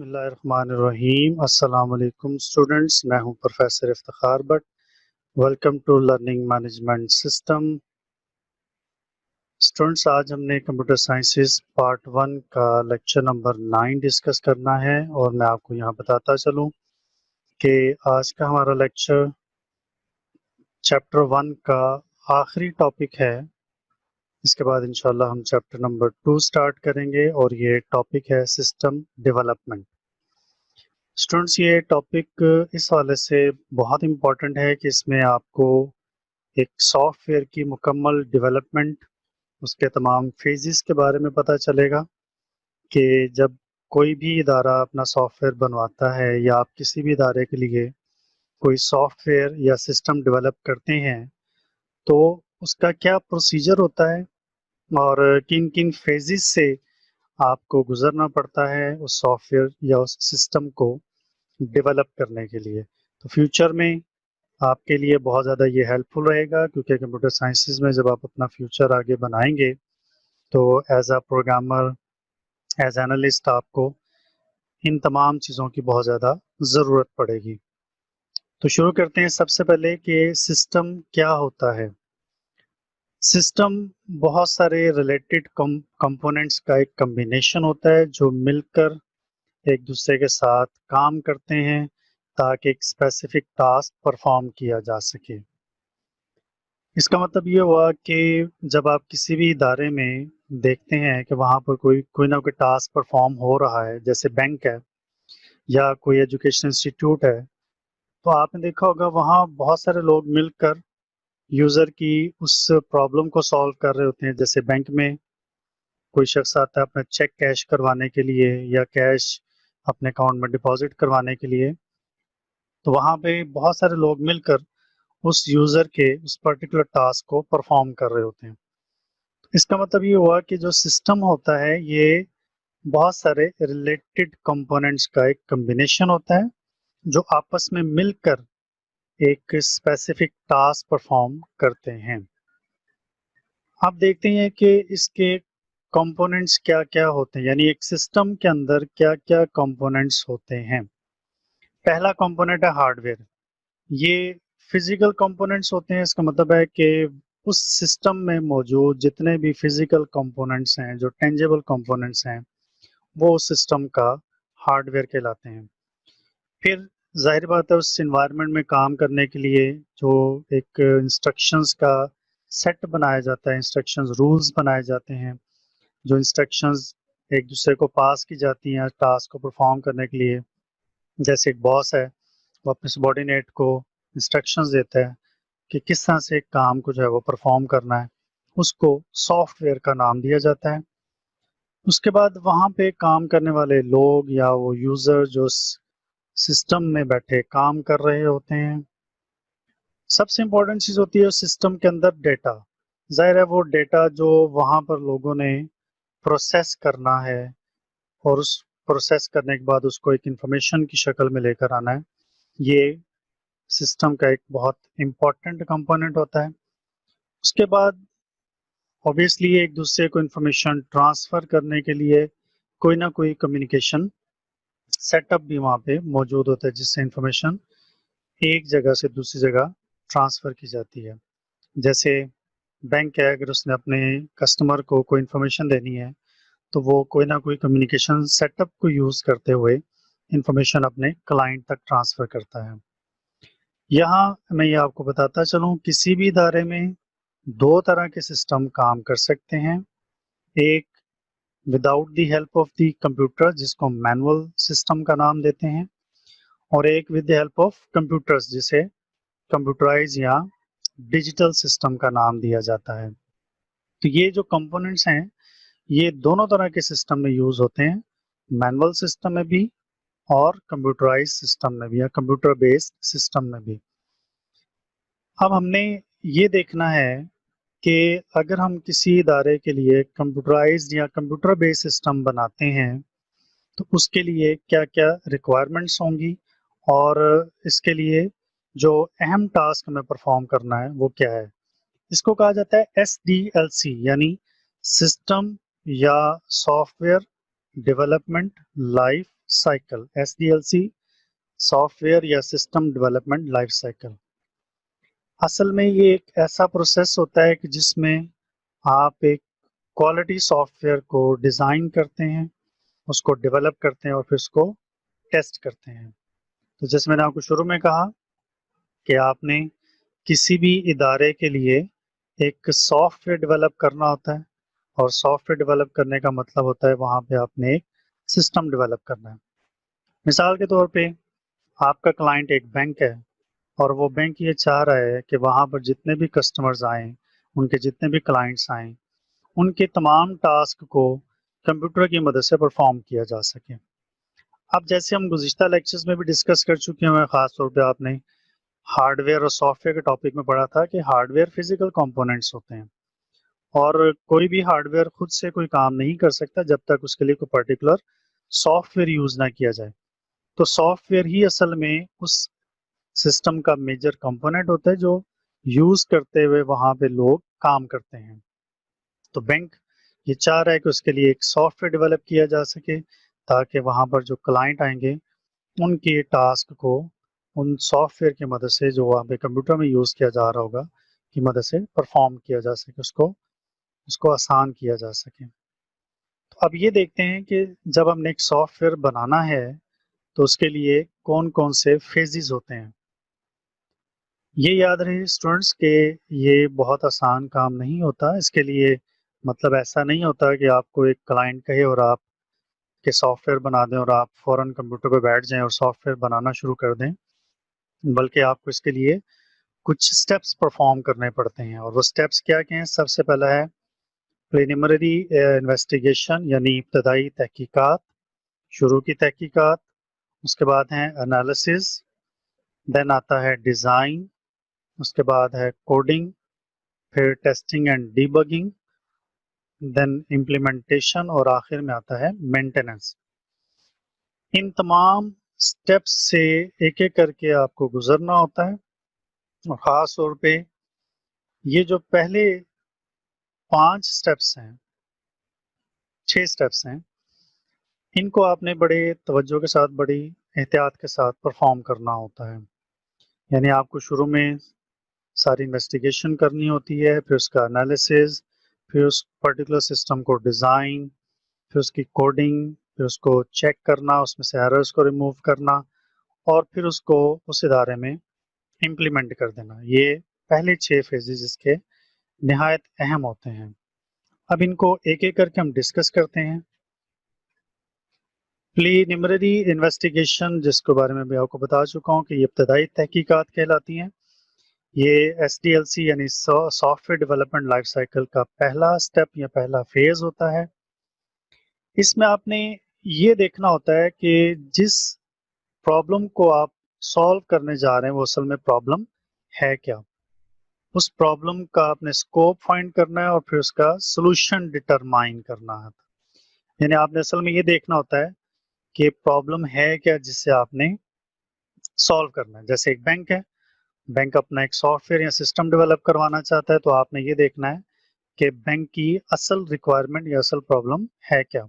बिस्मिल्लाहिर्रहमानिर्रहीम। अस्सलाम वालेकुम स्टूडेंट्स, मैं हूं professor Iftikhar Bhat. Welcome to learning management system. Students, आज हमने कंप्यूटर साइंसेस पार्ट 1 का लेक्चर नंबर 9 डिस्कस करना है और मैं आपको यहां बताता चलूं कि आज का हमारा लेक्चर चैप्टर 1 का आखिरी टॉपिक है। इसके बाद इंशाल्लाह हम चैप्टर नंबर 2 स्टार्ट करेंगे और ये टॉपिक है सिस्टम डेवलपमेंट। स्टूडेंट्स, ये टॉपिक इस हवाले से बहुत इम्पोर्टेंट है कि इसमें आपको एक सॉफ्टवेयर की मुकम्मल डेवलपमेंट, उसके तमाम फेजेस के बारे में पता चलेगा कि जब कोई भी इदारा अपना सॉफ्टवेयर बनवाता है या आप किसी भी इदारे के लिए कोई सॉफ्टवेयर या सिस्टम डेवलप करते हैं तो उसका क्या प्रोसीजर होता है और किन किन फेजेस से आपको गुजरना पड़ता है उस सॉफ्टवेयर या उस सिस्टम को डेवलप करने के लिए। तो फ्यूचर में आपके लिए बहुत ज़्यादा ये हेल्पफुल रहेगा, क्योंकि कंप्यूटर साइंसेज में जब आप अपना फ्यूचर आगे बनाएंगे तो as a programmer, as analyst आपको इन तमाम चीज़ों की बहुत ज़्यादा ज़रूरत पड़ेगी। तो शुरू करते हैं सबसे पहले कि सिस्टम क्या होता है। सिस्टम बहुत सारे रिलेटेड कंपोनेंट्स का एक कम्बिनेशन होता है जो मिलकर एक दूसरे के साथ काम करते हैं ताकि एक स्पेसिफिक टास्क परफॉर्म किया जा सके। इसका मतलब ये हुआ कि जब आप किसी भी इदारे में देखते हैं कि वहाँ पर कोई ना कोई टास्क परफॉर्म हो रहा है, जैसे बैंक है या कोई एजुकेशन इंस्टीट्यूट है, तो आपने देखा होगा वहाँ बहुत सारे लोग मिलकर यूज़र की उस प्रॉब्लम को सॉल्व कर रहे होते हैं। जैसे बैंक में कोई शख्स आता है अपना चेक कैश करवाने के लिए या कैश अपने अकाउंट में डिपॉजिट करवाने के लिए, तो वहाँ पे बहुत सारे लोग मिलकर उस यूज़र के उस पर्टिकुलर टास्क को परफॉर्म कर रहे होते हैं। इसका मतलब ये हुआ कि जो सिस्टम होता है ये बहुत सारे रिलेटेड कंपोनेंट्स का एक कॉम्बिनेशन होता है जो आपस में मिलकर एक स्पेसिफिक टास्क परफॉर्म करते हैं। आप देखते हैं कि इसके कंपोनेंट्स क्या क्या होते हैं, यानी एक सिस्टम के अंदर क्या क्या कंपोनेंट्स होते हैं। पहला कंपोनेंट है हार्डवेयर। ये फिजिकल कंपोनेंट्स होते हैं। इसका मतलब है कि उस सिस्टम में मौजूद जितने भी फिजिकल कंपोनेंट्स हैं, जो टेंजेबल कंपोनेंट्स हैं, वो उस सिस्टम का हार्डवेयर कहलाते हैं। फिर जाहिर बात है उस इन्वायरमेंट में काम करने के लिए जो एक इंस्ट्रक्शंस का सेट बनाया जाता है, इंस्ट्रक्शंस रूल्स बनाए जाते हैं, जो इंस्ट्रक्शंस एक दूसरे को पास की जाती हैं टास्क को परफॉर्म करने के लिए। जैसे एक बॉस है, वो अपने सबॉर्डिनेट को इंस्ट्रक्शंस देता है कि किस तरह से एक काम को जो है वो परफॉर्म करना है, उसको सॉफ्टवेयर का नाम दिया जाता है। उसके बाद वहाँ पे काम करने वाले लोग या वो यूज़र जो सिस्टम में बैठे काम कर रहे होते हैं, सबसे इम्पोर्टेंट चीज़ होती है सिस्टम के अंदर डेटा। जाहिर है वो डेटा जो वहाँ पर लोगों ने प्रोसेस करना है और उस प्रोसेस करने के बाद उसको एक इंफॉर्मेशन की शक्ल में लेकर आना है, ये सिस्टम का एक बहुत इम्पोर्टेंट कंपोनेंट होता है। उसके बाद ऑब्वियसली एक दूसरे को इंफॉर्मेशन ट्रांसफ़र करने के लिए कोई ना कोई कम्युनिकेशन सेटअप भी वहाँ पे मौजूद होता है, जिससे इंफॉर्मेशन एक जगह से दूसरी जगह ट्रांसफ़र की जाती है। जैसे बैंक है, अगर उसने अपने कस्टमर को कोई इंफॉर्मेशन देनी है तो वो कोई ना कोई कम्युनिकेशन सेटअप को यूज़ करते हुए इंफॉर्मेशन अपने क्लाइंट तक ट्रांसफ़र करता है। यहाँ मैं ये आपको बताता चलूँ, किसी भी इदारे में दो तरह के सिस्टम काम कर सकते हैं। एक without the help of the computer, जिसको मैनुअल सिस्टम का नाम देते हैं, और एक with the help of computers, जिसे कंप्यूटराइज या डिजिटल सिस्टम का नाम दिया जाता है। तो ये जो कंपोनेंट्स हैं ये दोनों तरह के सिस्टम में यूज होते हैं, मैनुअल सिस्टम में भी और कंप्यूटराइज सिस्टम में भी या कंप्यूटर बेस्ड सिस्टम में भी। अब हमने ये देखना है कि अगर हम किसी इदारे के लिए कंप्यूटराइज्ड या कंप्यूटर बेस्ड सिस्टम बनाते हैं तो उसके लिए क्या क्या रिक्वायरमेंट्स होंगी और इसके लिए जो अहम टास्क हमें परफॉर्म करना है वो क्या है। इसको कहा जाता है SDLC, यानी सिस्टम या software development life cycle, SDLC, software या सिस्टम डेवलपमेंट लाइफ साइकिल। असल में ये एक ऐसा प्रोसेस होता है कि जिसमें आप एक क्वालिटी सॉफ्टवेयर को डिज़ाइन करते हैं, उसको डेवलप करते हैं और फिर उसको टेस्ट करते हैं। तो जैसे मैंने आपको शुरू में कहा कि आपने किसी भी इदारे के लिए एक सॉफ्टवेयर डेवलप करना होता है, और सॉफ्टवेयर डेवलप करने का मतलब होता है वहाँ पे आपने एक सिस्टम डेवलप करना है। मिसाल के तौर पे आपका क्लाइंट एक बैंक है, और वो बैंक ये चाह रहा है कि वहाँ पर जितने भी कस्टमर्स आएँ, उनके जितने भी क्लाइंट्स आएँ, उनके तमाम टास्क को कंप्यूटर की मदद से परफॉर्म किया जा सके। अब जैसे हम गुज़िश्ता लेक्चर्स में भी डिस्कस कर चुके हैं, ख़ास तौर पे आपने हार्डवेयर और सॉफ्टवेयर के टॉपिक में पढ़ा था कि हार्डवेयर फिजिकल कंपोनेंट्स होते हैं, और कोई भी हार्डवेयर खुद से कोई काम नहीं कर सकता जब तक उसके लिए कोई पर्टिकुलर सॉफ्टवेयर यूज़ ना किया जाए। तो सॉफ्टवेयर ही असल में उस सिस्टम का मेजर कंपोनेंट होता है जो यूज़ करते हुए वहाँ पे लोग काम करते हैं। तो बैंक ये चाह रहा है कि उसके लिए एक सॉफ्टवेयर डेवलप किया जा सके, ताकि वहाँ पर जो क्लाइंट आएंगे उनके टास्क को उन सॉफ्टवेयर की मदद से, जो वहाँ पे कंप्यूटर में यूज़ किया जा रहा होगा, की मदद से परफॉर्म किया जा सके, उसको उसको आसान किया जा सके। तो अब ये देखते हैं कि जब हमने एक सॉफ्टवेयर बनाना है तो उसके लिए कौन कौन से फेजेस होते हैं। ये याद रहे स्टूडेंट्स के ये बहुत आसान काम नहीं होता। इसके लिए मतलब ऐसा नहीं होता कि आपको एक क्लाइंट कहे और आप के सॉफ्टवेयर बना दें और आप फ़ौरन कंप्यूटर पे बैठ जाएं और सॉफ्टवेयर बनाना शुरू कर दें, बल्कि आपको इसके लिए कुछ स्टेप्स परफॉर्म करने पड़ते हैं। और वो स्टेप्स क्या क्या हैं? सबसे पहला है प्रिलिमिनरी इन्वेस्टिगेशन, यानी इब्तदाई तहकीकात, शुरू की तहकीकात। उसके बाद है एनालिसिस, देन आता है डिज़ाइन, उसके बाद है कोडिंग, फिर testing and debugging, then implementation, और आखिर में आता है मेंटेनेंस। इन तमाम स्टेप्स से एक एक करके आपको गुजरना होता है, और ख़ास तौर पे ये जो पहले 5 स्टेप्स हैं, 6 स्टेप्स हैं, इनको आपने बड़े तवज्जो के साथ, बड़ी एहतियात के साथ परफॉर्म करना होता है। यानी आपको शुरू में सारी इन्वेस्टिगेशन करनी होती है, फिर उसका एनालिसिस, फिर उस पर्टिकुलर सिस्टम को डिज़ाइन, फिर उसकी कोडिंग, फिर उसको चेक करना, उसमें से एरर्स को रिमूव करना, और फिर उसको उस इदारे में इम्प्लीमेंट कर देना। ये पहले 6 फेजेस इसके निहायत अहम होते हैं। अब इनको एक एक करके हम डिस्कस करते हैं। प्रीलिमिनरी इन्वेस्टिगेशन, जिसके बारे में भी आपको बता चुका हूँ कि ये इब्तदाई तहकीकात कहलाती हैं। ये SDLC यानी सॉफ्टवेयर डेवलपमेंट लाइफ साइकिल का पहला स्टेप या पहला फेज होता है। इसमें आपने ये देखना होता है कि जिस प्रॉब्लम को आप सॉल्व करने जा रहे हैं वो असल में प्रॉब्लम है क्या। उस प्रॉब्लम का आपने स्कोप फाइंड करना है और फिर उसका सॉल्यूशन डिटरमाइन करना है। यानी आपने असल में ये देखना होता है कि प्रॉब्लम है क्या जिससे आपने सॉल्व करना है। जैसे एक बैंक है, बैंक अपना एक सॉफ्टवेयर या सिस्टम डेवलप करवाना चाहता है, तो आपने ये देखना है कि बैंक की असल रिक्वायरमेंट या असल प्रॉब्लम है क्या।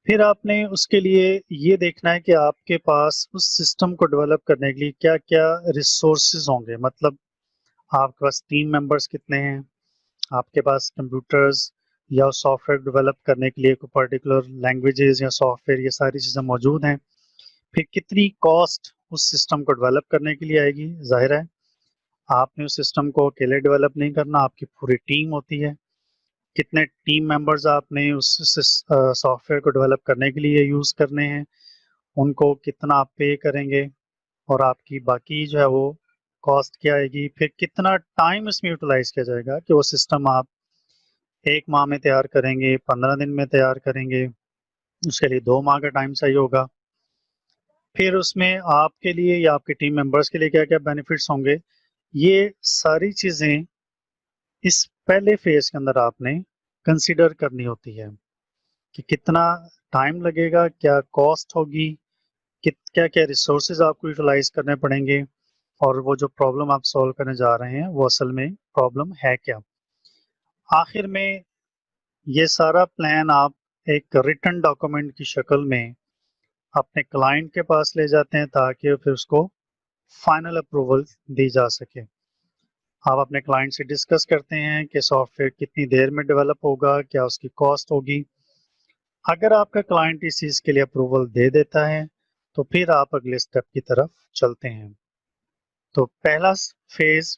फिर आपने उसके लिए ये देखना है कि आपके पास उस सिस्टम को डेवलप करने के लिए क्या क्या रिसोर्सेज होंगे। मतलब आपके पास टीम मेंबर्स कितने हैं, आपके पास कंप्यूटर्स या सॉफ्टवेयर डेवलप करने के लिए कोई पर्टिकुलर लैंग्वेजेस या सॉफ्टवेयर, ये सारी चीज़ें मौजूद हैं। फिर कितनी कॉस्ट उस सिस्टम को डेवलप करने के लिए आएगी। जाहिर है आपने उस सिस्टम को अकेले डेवलप नहीं करना, आपकी पूरी टीम होती है। कितने टीम मेंबर्स आपने उस सॉफ्टवेयर को डेवलप करने के लिए यूज़ करने हैं, उनको कितना आप पे करेंगे, और आपकी बाकी जो है वो कॉस्ट क्या आएगी। फिर कितना टाइम इसमें यूटिलाइज किया जाएगा कि वो सिस्टम आप 1 माह में तैयार करेंगे, 15 दिन में तैयार करेंगे, उसके लिए 2 माह का टाइम चाहिए होगा। फिर उसमें आपके लिए या आपके टीम मेंबर्स के लिए क्या क्या बेनिफिट्स होंगे, ये सारी चीज़ें इस पहले फेज के अंदर आपने कंसीडर करनी होती है कि कितना टाइम लगेगा, क्या कॉस्ट होगी, क्या क्या रिसोर्सेज आपको यूटिलाइज करने पड़ेंगे, और वो जो प्रॉब्लम आप सॉल्व करने जा रहे हैं वो असल में प्रॉब्लम है क्या। आखिर में ये सारा प्लान आप एक रिटन डॉक्यूमेंट की शक्ल में अपने क्लाइंट के पास ले जाते हैं ताकि फिर उसको फाइनल अप्रूवल दी जा सके। आप अपने क्लाइंट से डिस्कस करते हैं कि सॉफ्टवेयर कितनी देर में डेवलप होगा, क्या उसकी कॉस्ट होगी। अगर आपका क्लाइंट इस चीज़ के लिए अप्रूवल दे देता है तो फिर आप अगले स्टेप की तरफ चलते हैं। तो पहला फेज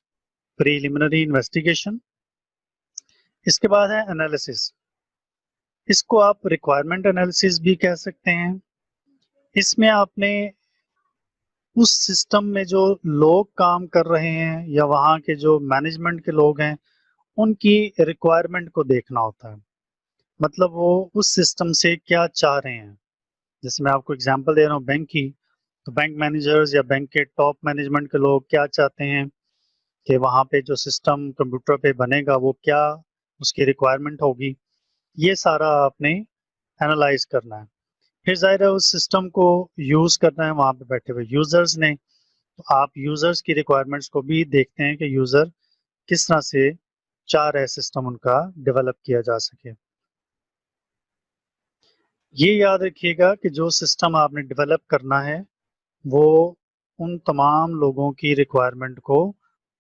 प्रीलिमिनरी इन्वेस्टिगेशन, इसके बाद है एनालिसिस। इसको आप रिक्वायरमेंट एनालिसिस भी कह सकते हैं। इसमें आपने उस सिस्टम में जो लोग काम कर रहे हैं या वहाँ के जो मैनेजमेंट के लोग हैं उनकी रिक्वायरमेंट को देखना होता है। मतलब वो उस सिस्टम से क्या चाह रहे हैं। जैसे मैं आपको एग्जांपल दे रहा हूँ बैंक की, तो बैंक मैनेजर्स या बैंक के टॉप मैनेजमेंट के लोग क्या चाहते हैं कि वहाँ पे जो सिस्टम कंप्यूटर पे बनेगा वो क्या उसकी रिक्वायरमेंट होगी, ये सारा आपने एनालाइज करना है। फिर जाहिर है उस सिस्टम को यूज़ करना है वहाँ पे बैठे हुए यूज़र्स ने, तो आप यूज़र्स की रिक्वायरमेंट्स को भी देखते हैं कि यूज़र किस तरह से चाह रहे सिस्टम उनका डेवलप किया जा सके। ये याद रखिएगा कि जो सिस्टम आपने डेवलप करना है वो उन तमाम लोगों की रिक्वायरमेंट को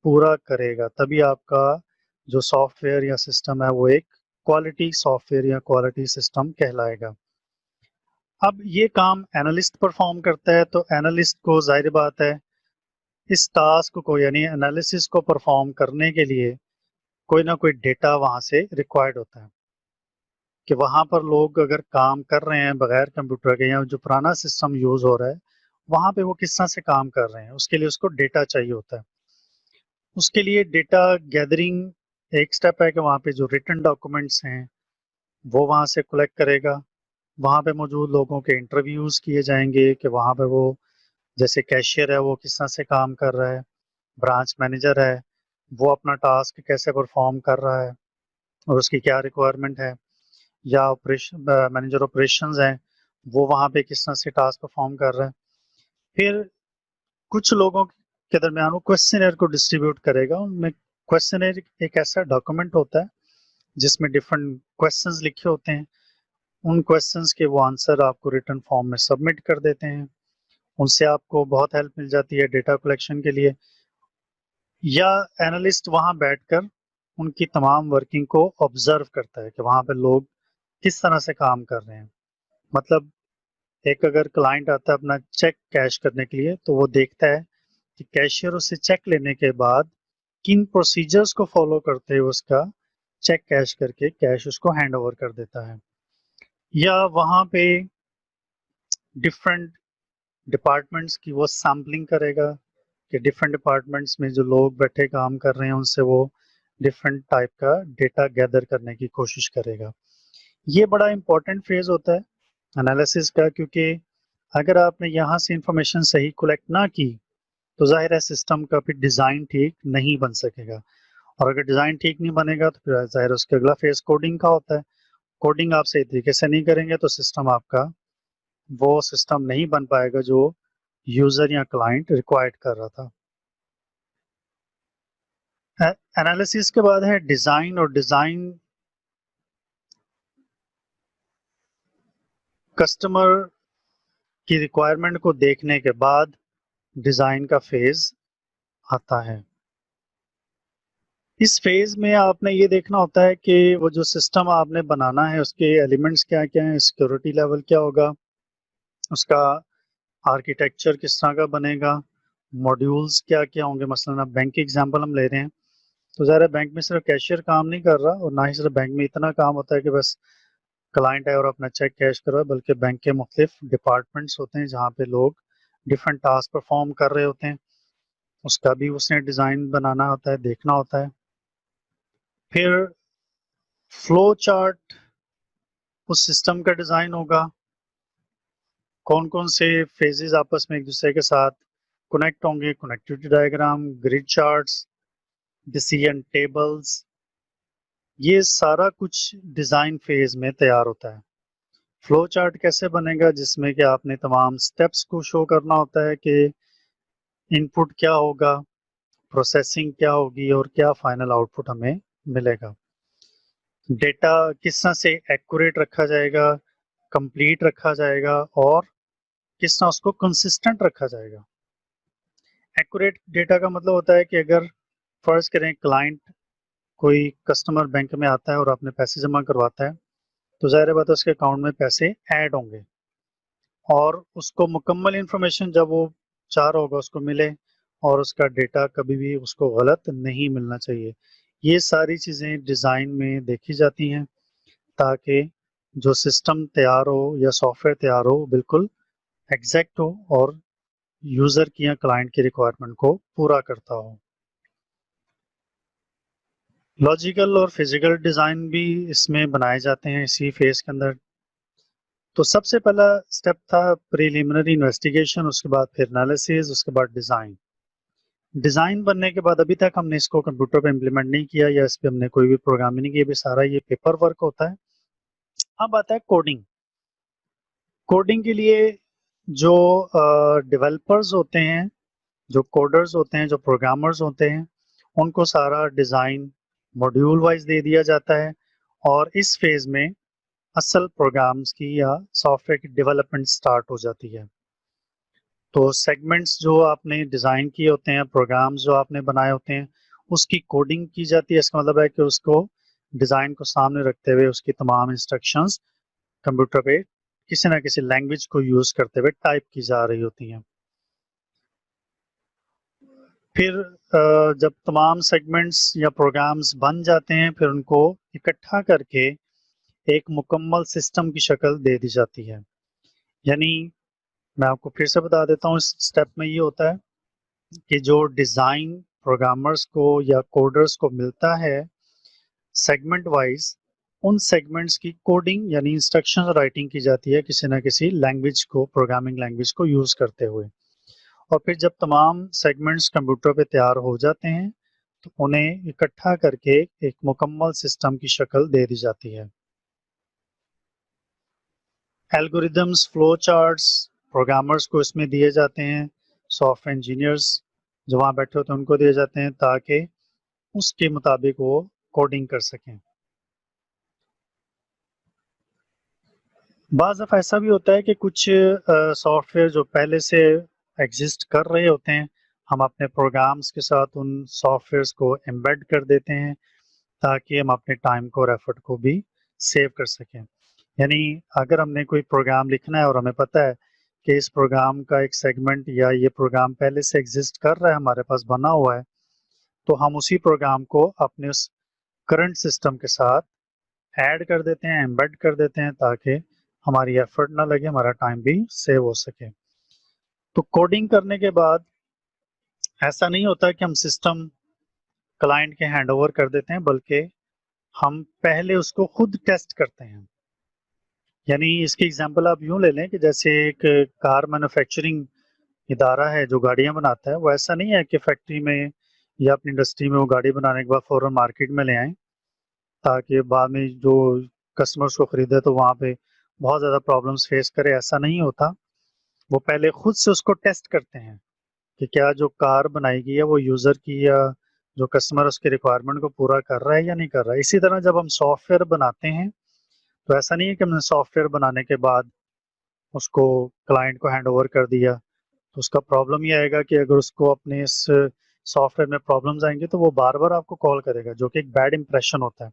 पूरा करेगा, तभी आपका जो सॉफ्टवेयर या सिस्टम है वो एक क्वालिटी सॉफ्टवेयर या क्वालिटी सिस्टम कहलाएगा। अब ये काम एनालिस्ट परफॉर्म करता है, तो एनालिस्ट को जाहिर बात है इस टास्क को यानी एनालिसिस को परफॉर्म करने के लिए कोई ना कोई डेटा वहाँ से रिक्वायर्ड होता है कि वहाँ पर लोग अगर काम कर रहे हैं बगैर कंप्यूटर के या जो पुराना सिस्टम यूज़ हो रहा है वहाँ पे वो किस तरह से काम कर रहे हैं, उसके लिए उसको डेटा चाहिए होता है। उसके लिए डेटा गैदरिंग एक स्टेप है कि वहाँ पे जो रिटन डॉक्यूमेंट्स हैं वो वहाँ से कलेक्ट करेगा। वहाँ पे मौजूद लोगों के इंटरव्यूज़ किए जाएंगे कि वहाँ पे वो जैसे कैशियर है वो किस तरह से काम कर रहा है, ब्रांच मैनेजर है वो अपना टास्क कैसे परफॉर्म कर रहा है और उसकी क्या रिक्वायरमेंट है, या ऑपरेशन मैनेजर ऑपरेशंस हैं वो वहाँ पे किस तरह से टास्क परफॉर्म कर रहा है। फिर कुछ लोगों के दरमियान वो क्वेश्चनर को डिस्ट्रीब्यूट करेगा। उनमें क्वेश्चनर एक ऐसा डॉक्यूमेंट होता है जिसमें डिफरेंट क्वेश्चंस लिखे होते हैं। उन क्वेश्चंस के वो आंसर आपको रिटन फॉर्म में सबमिट कर देते हैं। उनसे आपको बहुत हेल्प मिल जाती है डेटा कलेक्शन के लिए। या एनालिस्ट वहाँ बैठकर उनकी तमाम वर्किंग को ऑब्जर्व करता है कि वहाँ पे लोग किस तरह से काम कर रहे हैं। मतलब एक अगर क्लाइंट आता है अपना चेक कैश करने के लिए तो वो देखता है कि कैशियर उससे चेक लेने के बाद किन प्रोसीजर्स को फॉलो करते हुए उसका चेक कैश करके कैश उसको हैंड ओवर कर देता है। या वहाँ पे डिफरेंट डिपार्टमेंट्स की वो सैम्पलिंग करेगा कि डिफरेंट डिपार्टमेंट्स में जो लोग बैठे काम कर रहे हैं उनसे वो डिफरेंट टाइप का डेटा गैदर करने की कोशिश करेगा। ये बड़ा इंपॉर्टेंट फेज होता है एनालिसिस का, क्योंकि अगर आपने यहाँ से इंफॉर्मेशन सही कलेक्ट ना की तो जाहिर है सिस्टम का फिर डिज़ाइन ठीक नहीं बन सकेगा, और अगर डिज़ाइन ठीक नहीं बनेगा तो फिर जाहिर है उसका अगला फेज कोडिंग का होता है। कोडिंग आप सही तरीके से नहीं करेंगे तो सिस्टम आपका वो सिस्टम नहीं बन पाएगा जो यूज़र या क्लाइंट रिक्वायर्ड कर रहा था। एनालिसिस के बाद है डिज़ाइन, और डिज़ाइन कस्टमर की रिक्वायरमेंट को देखने के बाद डिज़ाइन का फेज आता है। इस फेज में आपने ये देखना होता है कि वो जो सिस्टम आपने बनाना है उसके एलिमेंट्स क्या क्या हैं, सिक्योरिटी लेवल क्या होगा, उसका आर्किटेक्चर किस तरह का बनेगा, मॉड्यूल्स क्या क्या होंगे। मसलन अब बैंक की एग्जांपल हम ले रहे हैं तो ज़रा बैंक में सिर्फ कैशियर काम नहीं कर रहा, और ना ही सिर्फ बैंक में इतना काम होता है कि बस क्लाइंट है और अपना चेक कैश करो, बल्कि बैंक के मुख्तलिफ डिपार्टमेंट्स होते हैं जहाँ पे लोग डिफरेंट टास्क परफॉर्म कर रहे होते हैं। उसका भी उसने डिज़ाइन बनाना होता है, देखना होता है। फिर फ्लो चार्ट उस सिस्टम का डिज़ाइन होगा, कौन कौन से फेजेस आपस में एक दूसरे के साथ कनेक्ट होंगे, connectivity diagram, grid charts, decision tables, ये सारा कुछ डिज़ाइन फेज में तैयार होता है। फ्लो चार्ट कैसे बनेगा, जिसमें कि आपने तमाम स्टेप्स को शो करना होता है कि इनपुट क्या होगा, प्रोसेसिंग क्या होगी और क्या फाइनल आउटपुट हमें मिलेगा। डेटा किस तरह से एक्यूरेट रखा जाएगा, कंप्लीट रखा जाएगा और किस तरह उसको कंसिस्टेंट रखा जाएगा। एक्यूरेट डेटा का मतलब होता है कि अगर फर्ज करें क्लाइंट कोई कस्टमर बैंक में आता है और अपने पैसे जमा करवाता है, तो ज़ाहिर बात है उसके अकाउंट में पैसे ऐड होंगे और उसको मुकम्मल इन्फॉर्मेशन जब वो चाह रहा होगा उसको मिले और उसका डेटा कभी भी उसको गलत नहीं मिलना चाहिए। ये सारी चीज़ें डिज़ाइन में देखी जाती हैं ताकि जो सिस्टम तैयार हो या सॉफ्टवेयर तैयार हो बिल्कुल एग्जैक्ट हो और यूज़र की या क्लाइंट की रिक्वायरमेंट को पूरा करता हो। लॉजिकल और फिजिकल डिज़ाइन भी इसमें बनाए जाते हैं इसी फेज के अंदर। तो सबसे पहला स्टेप था प्रिलिमिनरी इन्वेस्टिगेशन, उसके बाद फिर एनालिसिस, उसके बाद डिज़ाइन। डिज़ाइन बनने के बाद अभी तक हमने इसको कंप्यूटर पे इम्प्लीमेंट नहीं किया या इस पे हमने कोई भी प्रोग्रामिंग नहीं की, अभी सारा ये पेपर वर्क होता है। अब आता है कोडिंग। कोडिंग के लिए जो डेवलपर्स होते हैं, जो कोडर्स होते हैं, जो प्रोग्रामर्स होते हैं, उनको सारा डिज़ाइन मॉड्यूल वाइज दे दिया जाता है और इस फेज़ में असल प्रोग्राम्स की या सॉफ्टवेयर की डेवलपमेंट स्टार्ट हो जाती है। तो सेगमेंट्स जो आपने डिज़ाइन किए होते हैं, प्रोग्राम्स जो आपने बनाए होते हैं, उसकी कोडिंग की जाती है। इसका मतलब है कि उसको डिज़ाइन को सामने रखते हुए उसकी तमाम इंस्ट्रक्शंस कंप्यूटर पे किसी ना किसी लैंग्वेज को यूज़ करते हुए टाइप की जा रही होती हैं। फिर जब तमाम सेगमेंट्स या प्रोग्राम्स बन जाते हैं, फिर उनको इकट्ठा करके एक मुकम्मल सिस्टम की शक्ल दे दी जाती है। यानी मैं आपको फिर से बता देता हूँ, इस स्टेप में ये होता है कि जो डिज़ाइन प्रोग्रामर्स को या कोडर्स को मिलता है सेगमेंट वाइज, उन सेगमेंट्स की कोडिंग यानी इंस्ट्रक्शन राइटिंग की जाती है किसी ना किसी लैंग्वेज को, प्रोग्रामिंग लैंग्वेज को यूज़ करते हुए। और फिर जब तमाम सेगमेंट्स कंप्यूटर पे तैयार हो जाते हैं तो उन्हें इकट्ठा करके एक मुकम्मल सिस्टम की शक्ल दे दी जाती है। एल्गोरिदम्स, फ्लो चार्ट्स प्रोग्रामर्स को इसमें दिए जाते हैं, सॉफ्टवेयर इंजीनियर्स जो वहाँ बैठे होते हैं उनको दिए जाते हैं ताकि उसके मुताबिक वो कोडिंग कर सकें। बाज़ दफ़ा ऐसा भी होता है कि कुछ सॉफ्टवेयर जो पहले से एग्जिस्ट कर रहे होते हैं, हम अपने प्रोग्राम्स के साथ उन सॉफ्टवेयर्स को एम्बेड कर देते हैं ताकि हम अपने टाइम को और एफर्ट को भी सेव कर सकें। यानी अगर हमने कोई प्रोग्राम लिखना है और हमें पता है कि इस प्रोग्राम का एक सेगमेंट या ये प्रोग्राम पहले से एग्जिस्ट कर रहा है, हमारे पास बना हुआ है, तो हम उसी प्रोग्राम को अपने उस करंट सिस्टम के साथ ऐड कर देते हैं, एम्बेड कर देते हैं ताकि हमारी एफर्ट ना लगे, हमारा टाइम भी सेव हो सके। तो कोडिंग करने के बाद ऐसा नहीं होता कि हम सिस्टम क्लाइंट के हैंड ओवर कर देते हैं, बल्कि हम पहले उसको खुद टेस्ट करते हैं। यानी इसकी एग्जांपल आप यूँ ले लें कि जैसे एक कार मैन्युफैक्चरिंग इदारा है जो गाड़ियाँ बनाता है, वो ऐसा नहीं है कि फैक्ट्री में या अपनी इंडस्ट्री में वो गाड़ी बनाने के बाद फ़ौरन मार्केट में ले आएँ, ताकि बाद में जो कस्टमर्स को खरीदे तो वहाँ पे बहुत ज़्यादा प्रॉब्लम्स फेस करे, ऐसा नहीं होता। वो पहले खुद से उसको टेस्ट करते हैं कि क्या जो कार बनाई गई है वो यूज़र की या जो कस्टमर उसकी रिक्वायरमेंट को पूरा कर रहा है या नहीं कर रहा है। इसी तरह जब हम सॉफ्टवेयर बनाते हैं, तो ऐसा नहीं है कि हमने सॉफ्टवेयर बनाने के बाद उसको क्लाइंट को हैंड ओवर कर दिया, तो उसका प्रॉब्लम ये आएगा कि अगर उसको अपने इस सॉफ्टवेयर में प्रॉब्लम्स आएँगी तो वो बार-बार आपको कॉल करेगा, जो कि एक बैड इंप्रेशन होता है।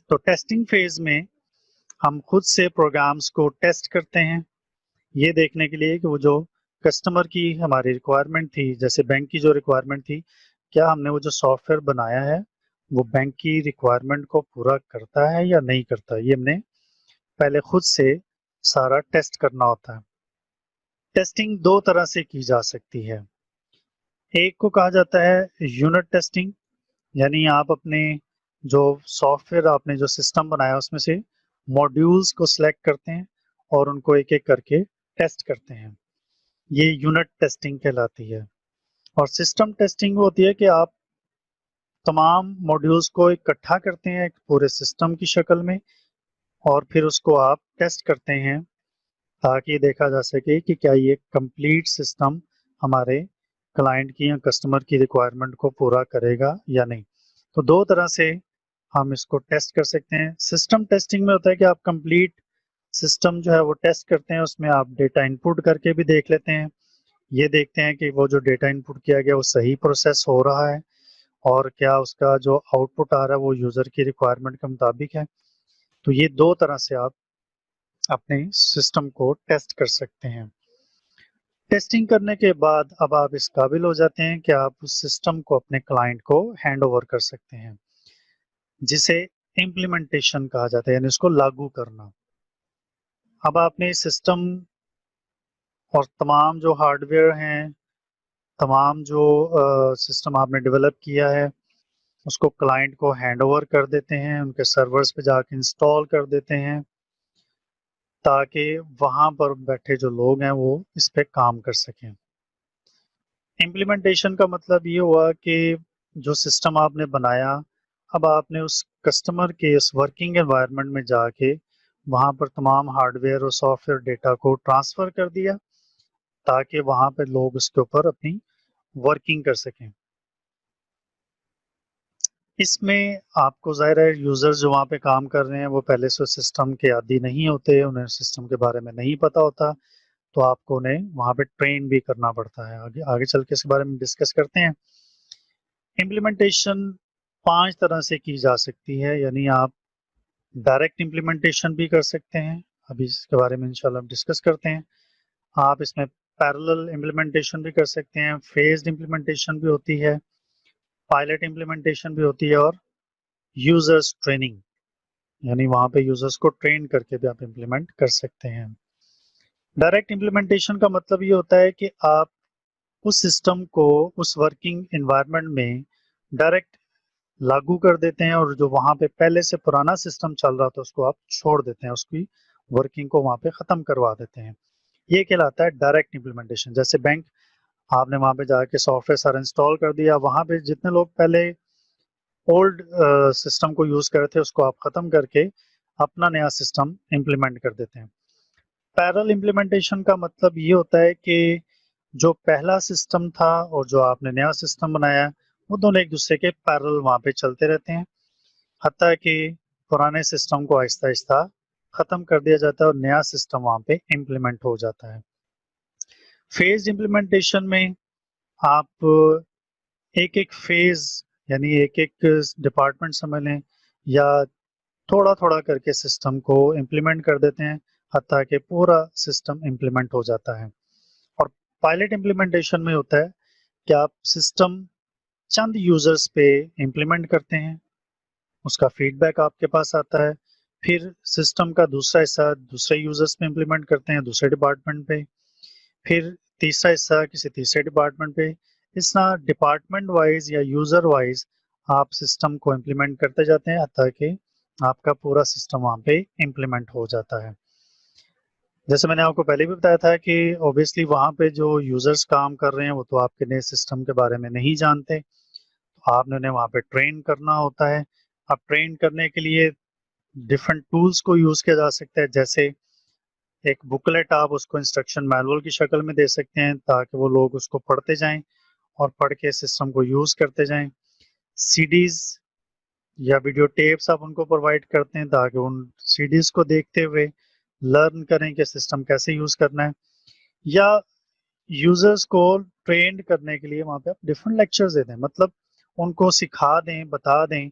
तो टेस्टिंग फेज़ में हम खुद से प्रोग्राम्स को टेस्ट करते हैं, ये देखने के लिए कि वो जो कस्टमर की हमारी रिक्वायरमेंट थी, जैसे बैंक की जो रिक्वायरमेंट थी, क्या हमने वो जो सॉफ्टवेयर बनाया है, वो बैंक की रिक्वायरमेंट को पूरा करता है या नहीं करता है? ये हमने पहले खुद से सारा टेस्ट करना होता है। टेस्टिंग 2 तरह से की जा सकती है। एक को कहा जाता है यूनिट टेस्टिंग, यानी आप अपने जो सॉफ्टवेयर आपने जो सिस्टम बनाया उसमें से मॉड्यूल्स को सिलेक्ट करते हैं और उनको एक-एक करके टेस्ट करते हैं। ये यूनिट टेस्टिंग कहलाती है। और सिस्टम टेस्टिंग वो होती है कि आप तमाम मॉड्यूल्स को इकट्ठा करते हैं एक पूरे सिस्टम की शक्ल में और फिर उसको आप टेस्ट करते हैं ताकि देखा जा सके कि क्या ये कंप्लीट सिस्टम हमारे क्लाइंट की या कस्टमर की रिक्वायरमेंट को पूरा करेगा या नहीं। तो 2 तरह से हम इसको टेस्ट कर सकते हैं। सिस्टम टेस्टिंग में होता है कि आप कंप्लीट सिस्टम जो है वो टेस्ट करते हैं, उसमें आप डेटा इनपुट करके भी देख लेते हैं, ये देखते हैं कि वो जो डेटा इनपुट किया गया वो सही प्रोसेस हो रहा है और क्या उसका जो आउटपुट आ रहा है वो यूज़र की रिक्वायरमेंट के मुताबिक है। तो ये दो तरह से आप अपने सिस्टम को टेस्ट कर सकते हैं। टेस्टिंग करने के बाद अब आप इस काबिल हो जाते हैं कि आप उस सिस्टम को अपने क्लाइंट को हैंड ओवर कर सकते हैं, जिसे इम्प्लीमेंटेशन कहा जाता है, यानी उसको लागू करना। अब आपने सिस्टम और तमाम जो हार्डवेयर हैं, तमाम जो सिस्टम आपने डेवलप किया है, उसको क्लाइंट को हैंड ओवर कर देते हैं, उनके सर्वर्स पे जाके इंस्टॉल कर देते हैं, ताकि वहाँ पर बैठे जो लोग हैं वो इस पे काम कर सकें। इम्प्लीमेंटेशन का मतलब ये हुआ कि जो सिस्टम आपने बनाया, अब आपने उस कस्टमर के उस वर्किंग एनवायरनमेंट में जाके वहाँ पर तमाम हार्डवेयर और सॉफ्टवेयर डेटा को ट्रांसफ़र कर दिया, ताकि वहाँ पे लोग उसके ऊपर अपनी वर्किंग कर सकें। इसमें आपको ज़ाहिर है यूज़र्स जो वहाँ पे काम कर रहे हैं वो पहले से सिस्टम के आदी नहीं होते, उन्हें सिस्टम के बारे में नहीं पता होता, तो आपको उन्हें वहाँ पे ट्रेन भी करना पड़ता है। आगे आगे चल के इसके बारे में डिस्कस करते हैं। इम्प्लीमेंटेशन 5 तरह से की जा सकती है, यानी आप डायरेक्ट इम्प्लीमेंटेशन भी कर सकते हैं, अभी इसके बारे में इंशाल्लाह डिस्कस करते हैं। आप इसमें पैरेलल इम्प्लीमेंटेशन भी कर सकते हैं, फेज्ड इम्प्लीमेंटेशन भी होती है, पायलट इम्प्लीमेंटेशन भी होती है और यूजर्स ट्रेनिंग, यानी वहाँ पे यूजर्स को ट्रेन करके भी आप इम्प्लीमेंट कर सकते हैं। डायरेक्ट इम्प्लीमेंटेशन का मतलब ये होता है कि आप उस सिस्टम को उस वर्किंग एनवायरनमेंट में डायरेक्ट लागू कर देते हैं और जो वहाँ पे पहले से पुराना सिस्टम चल रहा था उसको आप छोड़ देते हैं, उसकी वर्किंग को वहाँ पे ख़त्म करवा देते हैं। ये कहलाता है डायरेक्ट इम्प्लीमेंटेशन। जैसे बैंक, आपने वहाँ पे जाके सॉफ्टवेयर सारा इंस्टॉल कर दिया, वहाँ पे जितने लोग पहले ओल्ड सिस्टम को यूज़ कर रहे थे उसको आप ख़त्म करके अपना नया सिस्टम इम्प्लीमेंट कर देते हैं। पैरेलल इम्प्लीमेंटेशन का मतलब ये होता है कि जो पहला सिस्टम था और जो आपने नया सिस्टम बनाया, वो दोनों एक दूसरे के पैरेलल वहाँ पे चलते रहते हैं, हत्ता कि पुराने सिस्टम को आहिस्ता आहिस्ता ख़त्म कर दिया जाता है और नया सिस्टम वहाँ पे इम्प्लीमेंट हो जाता है। फेज इम्प्लीमेंटेशन में आप एक एक फेज, यानी एक एक डिपार्टमेंट समझ लें, या थोड़ा थोड़ा करके सिस्टम को इम्प्लीमेंट कर देते हैं, हत्ता कि पूरा सिस्टम इम्प्लीमेंट हो जाता है। और पायलट इम्प्लीमेंटेशन में होता है कि आप सिस्टम चंद यूजर्स पे इम्प्लीमेंट करते हैं, उसका फीडबैक आपके पास आता है, फिर सिस्टम का दूसरा हिस्सा दूसरे यूजर्स पे इम्प्लीमेंट करते हैं, दूसरे डिपार्टमेंट पे, फिर तीसरा हिस्सा किसी तीसरे डिपार्टमेंट पे। इस तरह डिपार्टमेंट वाइज या यूजर वाइज आप सिस्टम को इम्प्लीमेंट करते जाते हैं, ताकि आपका पूरा सिस्टम वहाँ पे इम्प्लीमेंट हो जाता है। जैसे मैंने आपको पहले भी बताया था कि ऑब्वियसली वहाँ पे जो यूजर्स काम कर रहे हैं वो तो आपके नए सिस्टम के बारे में नहीं जानते, तो आपने उन्हें वहाँ पे ट्रेन करना होता है। अब ट्रेन करने के लिए डिफरेंट टूल्स को यूज़ किया जा सकता है, जैसे एक बुकलेट आप उसको इंस्ट्रक्शन मैनुअल की शक्ल में दे सकते हैं, ताकि वो लोग उसको पढ़ते जाएं और पढ़ के सिस्टम को यूज़ करते जाएं। सीडीज़ या वीडियो टेप्स आप उनको प्रोवाइड करते हैं, ताकि उन सीडीज़ को देखते हुए लर्न करें कि सिस्टम कैसे यूज़ करना है। या यूज़र्स को ट्रेंड करने के लिए वहाँ पे आप डिफरेंट लेक्चर्स दे दें, मतलब उनको सिखा दें, बता दें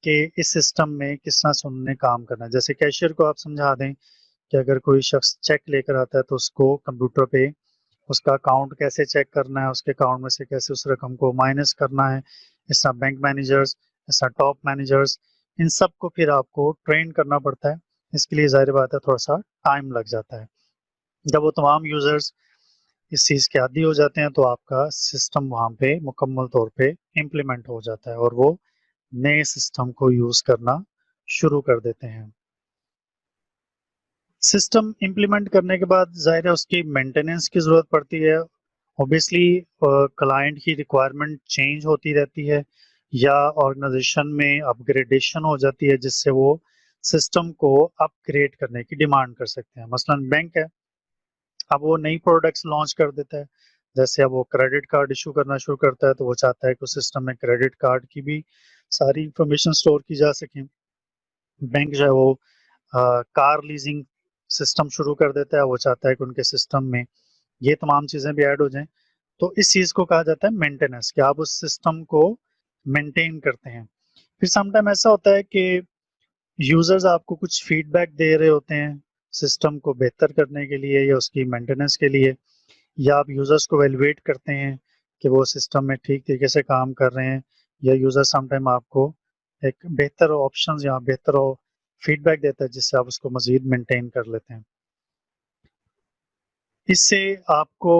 कि इस सिस्टम में किस तरह से उन्होंने काम करना है। जैसे कैशियर को आप समझा दें कि अगर कोई शख्स चेक लेकर आता है तो उसको कंप्यूटर पे उसका अकाउंट कैसे चेक करना है, उसके अकाउंट में से कैसे उस रकम को माइनस करना है। इस तरह बैंक मैनेजर्स, इस तरह टॉप मैनेजर्स, इन सब को फिर आपको ट्रेन करना पड़ता है। इसके लिए ज़ाहिर बात है थोड़ा सा टाइम लग जाता है। जब वो तमाम यूज़र्स इस चीज़ के आदी हो जाते हैं तो आपका सिस्टम वहाँ पे मुकम्मल तौर पे इम्प्लीमेंट हो जाता है और वो नए सिस्टम को यूज़ करना शुरू कर देते हैं। सिस्टम इम्प्लीमेंट करने के बाद ज़ाहिर है उसकी मेंटेनेंस की ज़रूरत पड़ती है। ऑब्वियसली क्लाइंट की रिक्वायरमेंट चेंज होती रहती है या ऑर्गेनाइजेशन में अपग्रेडेशन हो जाती है, जिससे वो सिस्टम को अपग्रेड करने की डिमांड कर सकते हैं। मसलन बैंक है, अब वो नई प्रोडक्ट्स लॉन्च कर देता है, जैसे अब वो क्रेडिट कार्ड इशू करना शुरू करता है, तो वो चाहता है कि उस सिस्टम में क्रेडिट कार्ड की भी सारी इंफॉर्मेशन स्टोर की जा सके। बैंक जो है वो कार लीजिंग सिस्टम शुरू कर देता है, वो चाहता है कि उनके सिस्टम में ये तमाम चीज़ें भी ऐड हो जाएं। तो इस चीज़ को कहा जाता है मेंटेनेंस, कि आप उस सिस्टम को मेंटेन करते हैं। फिर समटाइम ऐसा होता है कि यूजर्स आपको कुछ फीडबैक दे रहे होते हैं सिस्टम को बेहतर करने के लिए या उसकी मेंटेनेंस के लिए, या आप यूजर्स को वैल्यूएट करते हैं कि वो सिस्टम में ठीक तरीके से काम कर रहे हैं, या यूजर समटाइम आपको एक बेहतर ऑप्शंस या बेहतर फीडबैक देता है जिससे आप उसको मजीद मेंटेन कर लेते हैं। इससे आपको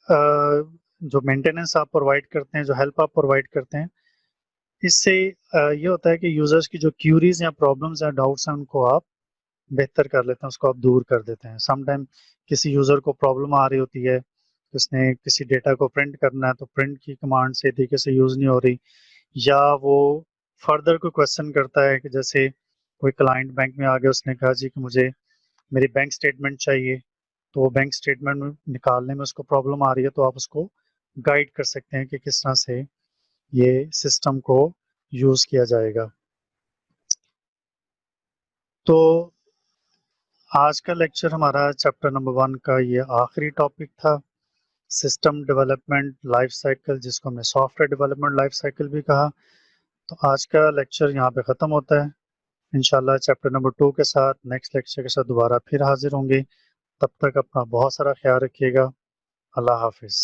जो मेंटेनेंस आप प्रोवाइड करते हैं, जो हेल्प आप प्रोवाइड करते हैं, इससे ये होता है कि यूजर्स की जो क्यूरीज या प्रॉब्लम्स या डाउट्स हैं उनको आप बेहतर कर लेते हैं, उसको आप दूर कर देते हैं। समटाइम किसी यूज़र को प्रॉब्लम आ रही होती है, उसने किसी डेटा को प्रिंट करना है तो प्रिंट की कमांड सही तरीके से यूज़ नहीं हो रही, या वो फर्दर कोई क्वेश्चन करता है कि जैसे कोई क्लाइंट बैंक में आ गया, उसने कहा जी कि मुझे मेरी बैंक स्टेटमेंट चाहिए, तो वो बैंक स्टेटमेंट निकालने में उसको प्रॉब्लम आ रही है, तो आप उसको गाइड कर सकते हैं कि किस तरह से ये सिस्टम को यूज़ किया जाएगा। तो आज का लेक्चर हमारा चैप्टर नंबर 1 का ये आखिरी टॉपिक था, सिस्टम डेवलपमेंट लाइफ साइकिल, जिसको हमने सॉफ्टवेयर डेवलपमेंट लाइफ साइकिल भी कहा। तो आज का लेक्चर यहाँ पे ख़त्म होता है। इंशाल्लाह चैप्टर नंबर 2 के साथ, नेक्स्ट लेक्चर के साथ दोबारा फिर हाजिर होंगे। तब तक अपना बहुत सारा ख्याल रखिएगा। अल्लाह हाफिज़।